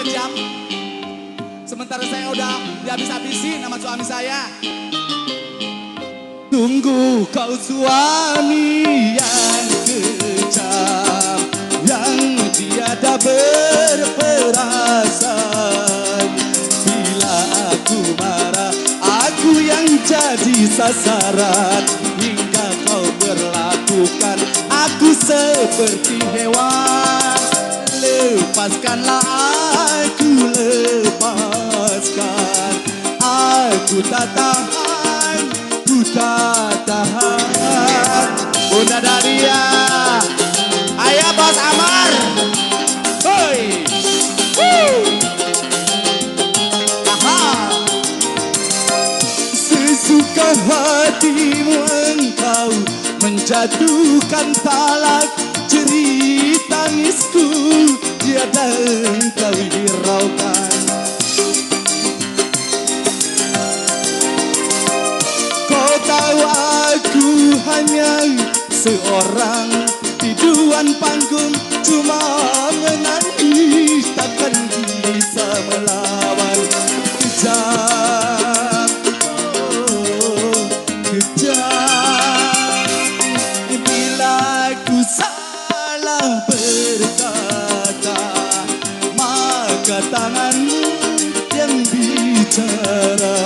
kejam. Sementara saya udah dihabis-habisin sama suami saya. Tunggu kau suami yang kejam, yang tiada berperasaan. Bila aku marah, aku yang jadi sasaran. Hingga kau berlakukan aku seperti hewan. Lepaskanlah aku, lepaskan. Aku tak tahan, ku tak tahan. Bunda Daria, ayah Bos Amar. Hoi. Aha. Sesuka hatimu engkau menjatuhkan talak. Jerit tangisku tiada engkau hiraukan. Kau tahu aku hanya seorang biduan panggung, cuma menangis takkan bisa melawan. Kejam, oh, kejam. Bila ku salah berkata, maka tanganmu yang bicara.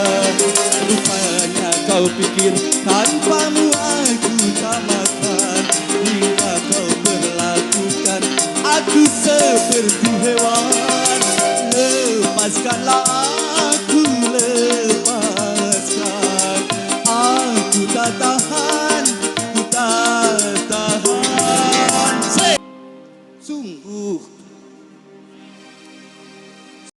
Rupanya kau pikir tanpamu aku tak makan. Hingga kau berlakukan aku seperti hewan. Lepaskanlah